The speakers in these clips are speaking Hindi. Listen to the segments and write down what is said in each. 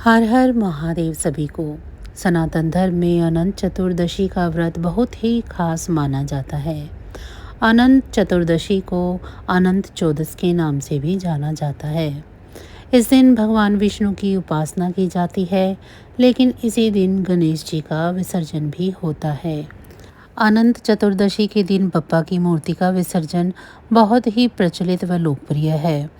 हर हर महादेव सभी को। सनातन धर्म में अनंत चतुर्दशी का व्रत बहुत ही खास माना जाता है। अनंत चतुर्दशी को अनंत चौदस के नाम से भी जाना जाता है। इस दिन भगवान विष्णु की उपासना की जाती है, लेकिन इसी दिन गणेश जी का विसर्जन भी होता है। अनंत चतुर्दशी के दिन बप्पा की मूर्ति का विसर्जन बहुत ही प्रचलित व लोकप्रिय है।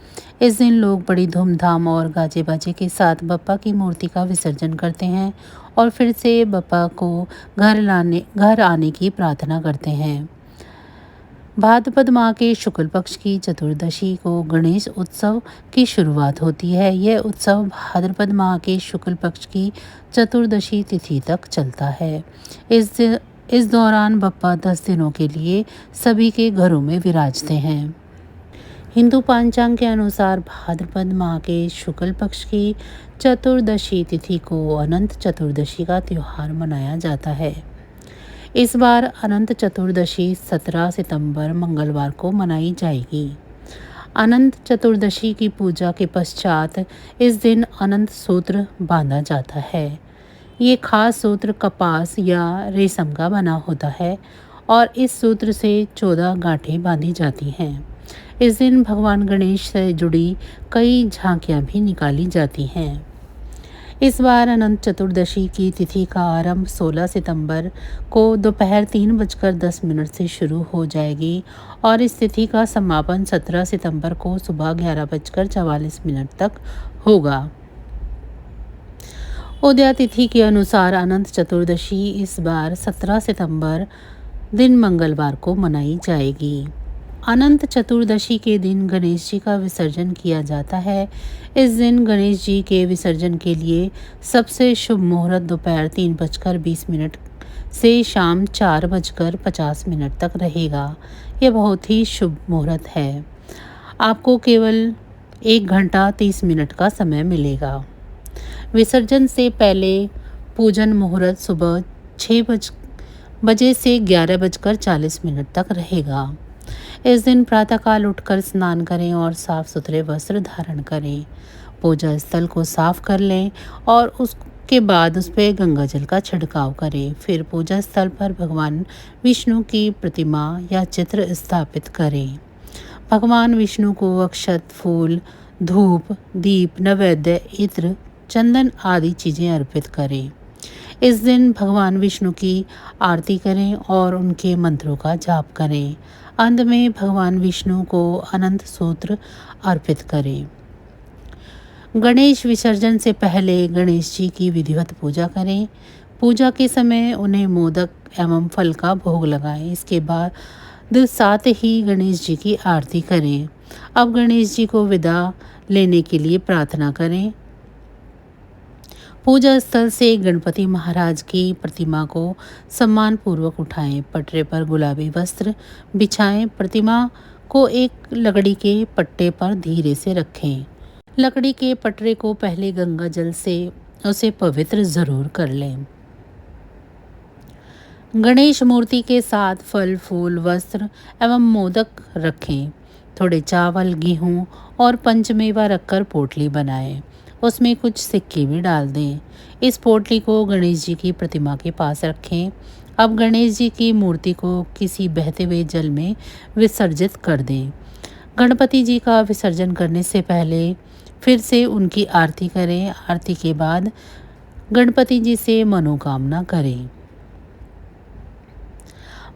इस दिन लोग बड़ी धूमधाम और गाजे बाजे के साथ बप्पा की मूर्ति का विसर्जन करते हैं और फिर से बप्पा को घर आने की प्रार्थना करते हैं। भाद्रपद माह के शुक्ल पक्ष की चतुर्दशी को गणेश उत्सव की शुरुआत होती है। यह उत्सव भाद्रपद माह के शुक्ल पक्ष की चतुर्दशी तिथि तक चलता है। इस दौरान बप्पा 10 दिनों के लिए सभी के घरों में विराजते हैं। हिंदू पंचांग के अनुसार भाद्रपद माह के शुक्ल पक्ष की चतुर्दशी तिथि को अनंत चतुर्दशी का त्योहार मनाया जाता है। इस बार अनंत चतुर्दशी 17 सितंबर मंगलवार को मनाई जाएगी। अनंत चतुर्दशी की पूजा के पश्चात इस दिन अनंत सूत्र बांधा जाता है। ये खास सूत्र कपास या रेशम का बना होता है और इस सूत्र से 14 गांठें बांधी जाती हैं। इस दिन भगवान गणेश से जुड़ी कई झांकियां भी निकाली जाती हैं। इस बार अनंत चतुर्दशी की तिथि का आरंभ 16 सितंबर को दोपहर 3:10 से शुरू हो जाएगी और इस तिथि का समापन 17 सितंबर को सुबह 11:44 तक होगा। उदया तिथि के अनुसार अनंत चतुर्दशी इस बार 17 सितंबर दिन मंगलवार को मनाई जाएगी। अनंत चतुर्दशी के दिन गणेश जी का विसर्जन किया जाता है। इस दिन गणेश जी के विसर्जन के लिए सबसे शुभ मुहूर्त दोपहर 3:20 से शाम 4:50 तक रहेगा। यह बहुत ही शुभ मुहूर्त है। आपको केवल 1 घंटा 30 मिनट का समय मिलेगा। विसर्जन से पहले पूजन मुहूर्त सुबह 6 बजे से 11:40 तक रहेगा। इस दिन प्रातःकाल उठकर स्नान करें और साफ सुथरे वस्त्र धारण करें। पूजा स्थल को साफ कर लें और उसके बाद उस पर गंगा जल का छिड़काव करें। फिर पूजा स्थल पर भगवान विष्णु की प्रतिमा या चित्र स्थापित करें। भगवान विष्णु को अक्षत, फूल, धूप, दीप, नैवेद्य, इत्र, चंदन आदि चीज़ें अर्पित करें। इस दिन भगवान विष्णु की आरती करें और उनके मंत्रों का जाप करें। अंत में भगवान विष्णु को अनंत सूत्र अर्पित करें। गणेश विसर्जन से पहले गणेश जी की विधिवत पूजा करें। पूजा के समय उन्हें मोदक एवं फल का भोग लगाएं। इसके बाद साथ ही गणेश जी की आरती करें। अब गणेश जी को विदा लेने के लिए प्रार्थना करें। पूजा स्थल से गणपति महाराज की प्रतिमा को सम्मान पूर्वक उठाएं। पटरे पर गुलाबी वस्त्र बिछाएं। प्रतिमा को एक लकड़ी के पट्टे पर धीरे से रखें। लकड़ी के पटरे को पहले गंगा जल से उसे पवित्र जरूर कर लें। गणेश मूर्ति के साथ फल, फूल, वस्त्र एवं मोदक रखें। थोड़े चावल, गेहूं और पंचमेवा रखकर पोटली बनाएं। उसमें कुछ सिक्के भी डाल दें। इस पोटली को गणेश जी की प्रतिमा के पास रखें। अब गणेश जी की मूर्ति को किसी बहते हुए जल में विसर्जित कर दें। गणपति जी का विसर्जन करने से पहले फिर से उनकी आरती करें। आरती के बाद गणपति जी से मनोकामना करें।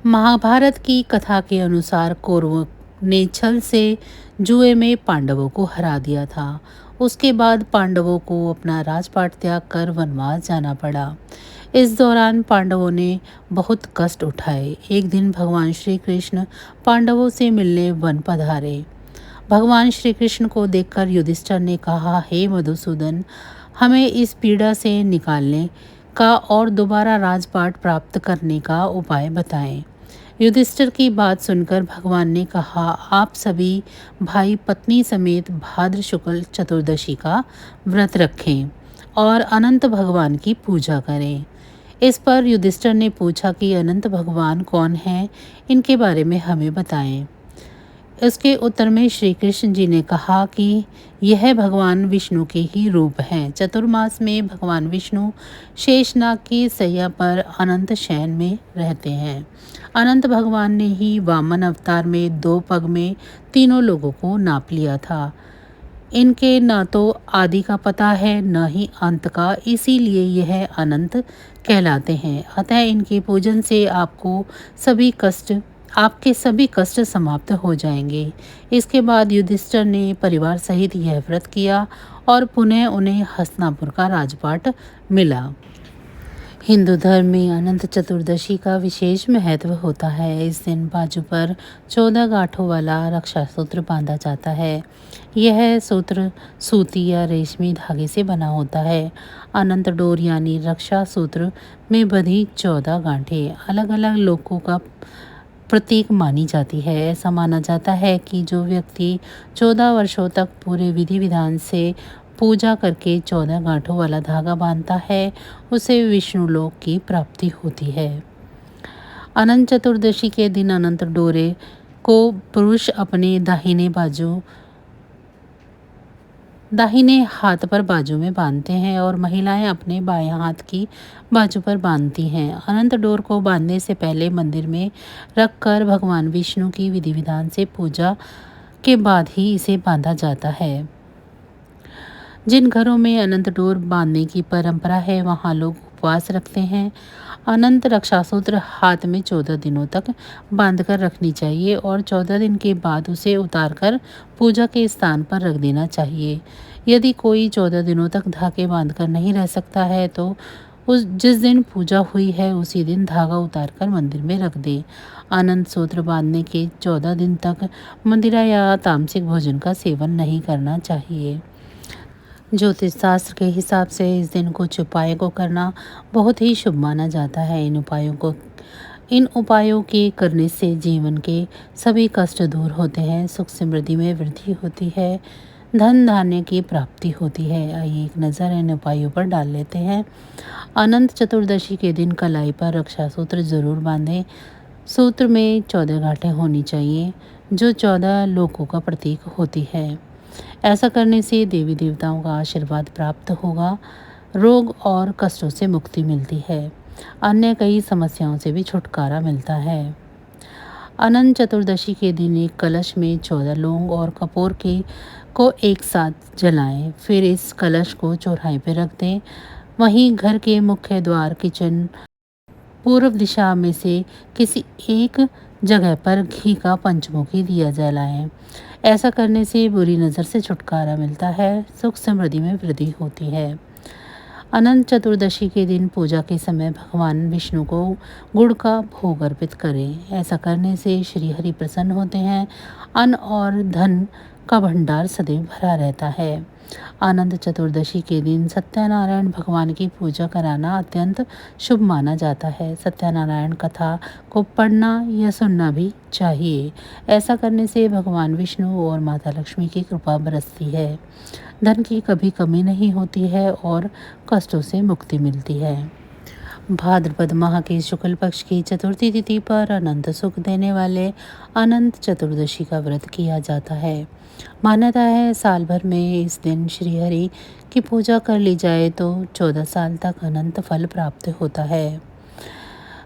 महाभारत की कथा के अनुसार कौरवों ने छल से जुए में पांडवों को हरा दिया था। उसके बाद पांडवों को अपना राजपाट त्याग कर वनवास जाना पड़ा। इस दौरान पांडवों ने बहुत कष्ट उठाए। एक दिन भगवान श्री कृष्ण पांडवों से मिलने वन पधारे। भगवान श्री कृष्ण को देखकर युधिष्ठिर ने कहा, हे मधुसूदन, हमें इस पीड़ा से निकालने का और दोबारा राजपाट प्राप्त करने का उपाय बताएं। युधिष्ठिर की बात सुनकर भगवान ने कहा, आप सभी भाई पत्नी समेत भाद्र शुक्ल चतुर्दशी का व्रत रखें और अनंत भगवान की पूजा करें। इस पर युधिष्ठिर ने पूछा कि अनंत भगवान कौन हैं, इनके बारे में हमें बताएं। इसके उत्तर में श्री कृष्ण जी ने कहा कि यह भगवान विष्णु के ही रूप हैं। चतुर्मास में भगवान विष्णु शेषनाग की सैया पर अनंत शयन में रहते हैं। अनंत भगवान ने ही वामन अवतार में 2 पग में तीनों लोगों को नाप लिया था। इनके न तो आदि का पता है न ही अंत का, इसीलिए यह अनंत कहलाते हैं। अतः इनके पूजन से आपके सभी कष्ट समाप्त हो जाएंगे। इसके बाद युधिष्ठिर ने परिवार सहित यह व्रत किया और पुनः उन्हें हस्तिनापुर का राजपाट मिला। हिंदू धर्म में अनंत चतुर्दशी का विशेष महत्व होता है। इस दिन बाजू पर 14 गांठों वाला रक्षा सूत्र बांधा जाता है। यह सूत्र सूती या रेशमी धागे से बना होता है। अनंत डोर यानी रक्षा सूत्र में बंधी 14 गांठें अलग अलग लोगों का प्रतीक मानी जाती है। ऐसा माना जाता है कि जो व्यक्ति 14 वर्षों तक पूरे विधि विधान से पूजा करके 14 गांठों वाला धागा बांधता है, उसे विष्णु लोक की प्राप्ति होती है। अनंत चतुर्दशी के दिन अनंत डोरे को पुरुष अपने दाहिने हाथ पर बाजू में बांधते हैं और महिलाएं अपने बाएं हाथ की बाजू पर बांधती हैं। अनंत डोर को बांधने से पहले मंदिर में रखकर भगवान विष्णु की विधि विधान से पूजा के बाद ही इसे बांधा जाता है। जिन घरों में अनंत डोर बांधने की परंपरा है, वहां लोग उपवास रखते हैं। अनंत रक्षासूत्र हाथ में 14 दिनों तक बांधकर रखनी चाहिए और 14 दिन के बाद उसे उतारकर पूजा के स्थान पर रख देना चाहिए। यदि कोई 14 दिनों तक धागे बांधकर नहीं रह सकता है तो जिस दिन पूजा हुई है उसी दिन धागा उतारकर मंदिर में रख दे। अनंत सूत्र बांधने के 14 दिन तक मदिरा या तामसिक भोजन का सेवन नहीं करना चाहिए। ज्योतिष शास्त्र के हिसाब से इस दिन कुछ उपाय को करना बहुत ही शुभ माना जाता है। इन उपायों के करने से जीवन के सभी कष्ट दूर होते हैं, सुख समृद्धि में वृद्धि होती है, धन धान्य की प्राप्ति होती है। आइए एक नज़र इन उपायों पर डाल लेते हैं। अनंत चतुर्दशी के दिन कलाई पर रक्षा सूत्र जरूर बांधें। सूत्र में 14 गांठें होनी चाहिए जो 14 लोकों का प्रतीक होती है। ऐसा करने से देवी देवताओं का आशीर्वाद प्राप्त होगा, रोग और कष्टों से मुक्ति मिलती है, अन्य कई समस्याओं से भी छुटकारा मिलता है। अनंत चतुर्दशी के दिन एक कलश में 14 लौंग और कपूर को एक साथ जलाएं। फिर इस कलश को चौराहे पर रख दें। वहीं घर के मुख्य द्वार, किचन, पूर्व दिशा में से किसी एक जगह पर घी का पंचमुखी दिया जलाएं। ऐसा करने से बुरी नज़र से छुटकारा मिलता है, सुख समृद्धि में वृद्धि होती है। अनंत चतुर्दशी के दिन पूजा के समय भगवान विष्णु को गुड़ का भोग अर्पित करें। ऐसा करने से श्री हरि प्रसन्न होते हैं, अन्न और धन का भंडार सदैव भरा रहता है। अनंत चतुर्दशी के दिन सत्यनारायण भगवान की पूजा कराना अत्यंत शुभ माना जाता है। सत्यनारायण कथा को पढ़ना या सुनना भी चाहिए। ऐसा करने से भगवान विष्णु और माता लक्ष्मी की कृपा बरसती है, धन की कभी कमी नहीं होती है और कष्टों से मुक्ति मिलती है। भाद्रपद माह के शुक्ल पक्ष की चतुर्थी तिथि पर अनंत सुख देने वाले अनंत चतुर्दशी का व्रत किया जाता है। मान्यता है साल भर में इस दिन श्री हरि की पूजा कर ली जाए तो 14 साल तक अनंत फल प्राप्त होता है।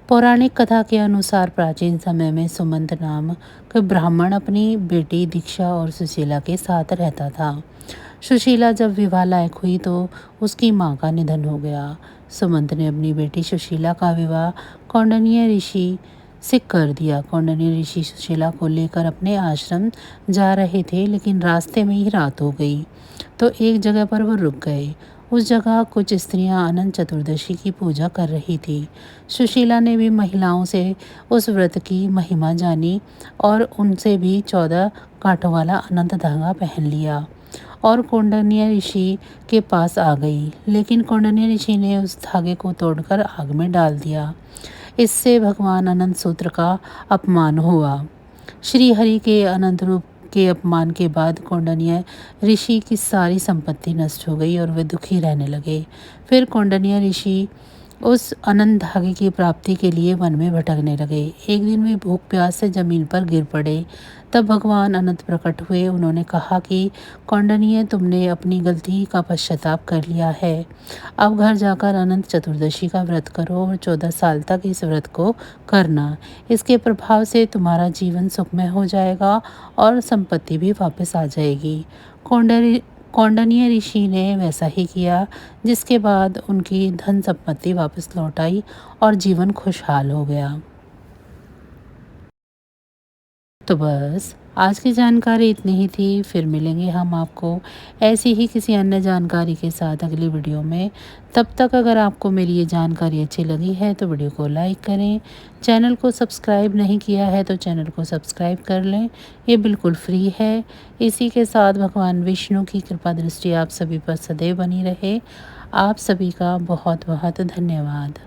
पौराणिक कथा के अनुसार प्राचीन समय में सुमंत नाम का ब्राह्मण अपनी बेटी दीक्षा और सुशीला के साथ रहता था। सुशीला जब विवाह लायक हुई तो उसकी मां का निधन हो गया। सुमंत ने अपनी बेटी सुशीला का विवाह कौंडिन्य ऋषि से कर दिया। कौंडिन्य ऋषि सुशीला को लेकर अपने आश्रम जा रहे थे, लेकिन रास्ते में ही रात हो गई तो एक जगह पर वो रुक गए। उस जगह कुछ स्त्रियां अनंत चतुर्दशी की पूजा कर रही थी। सुशीला ने भी महिलाओं से उस व्रत की महिमा जानी और उनसे भी 14 गांठों वाला अनंत धागा पहन लिया और कौंडिन्य ऋषि के पास आ गई। लेकिन कौंडिन्य ऋषि ने उस धागे को तोड़कर आग में डाल दिया। इससे भगवान अनंत सूत्र का अपमान हुआ। श्री हरि के अनंत रूप के अपमान के बाद कौंडिन्य ऋषि की सारी संपत्ति नष्ट हो गई और वे दुखी रहने लगे। फिर कौंडिन्य ऋषि उस अनंत धागे की प्राप्ति के लिए वन में भटकने लगे। एक दिन वे भूख प्यास से जमीन पर गिर पड़े। तब भगवान अनंत प्रकट हुए। उन्होंने कहा कि कौंडिन्य, तुमने अपनी गलती का पश्चाताप कर लिया है। अब घर जाकर अनंत चतुर्दशी का व्रत करो और 14 साल तक इस व्रत को करना। इसके प्रभाव से तुम्हारा जीवन सुखमय हो जाएगा और संपत्ति भी वापस आ जाएगी। कौंडिन्य ऋषि ने वैसा ही किया, जिसके बाद उनकी धन संपत्ति वापस लौट आई और जीवन खुशहाल हो गया। तो बस आज की जानकारी इतनी ही थी। फिर मिलेंगे हम आपको ऐसी ही किसी अन्य जानकारी के साथ अगली वीडियो में। तब तक अगर आपको मेरी ये जानकारी अच्छी लगी है तो वीडियो को लाइक करें। चैनल को सब्सक्राइब नहीं किया है तो चैनल को सब्सक्राइब कर लें, ये बिल्कुल फ्री है। इसी के साथ भगवान विष्णु की कृपा दृष्टि आप सभी पर सदैव बनी रहे। आप सभी का बहुत बहुत धन्यवाद।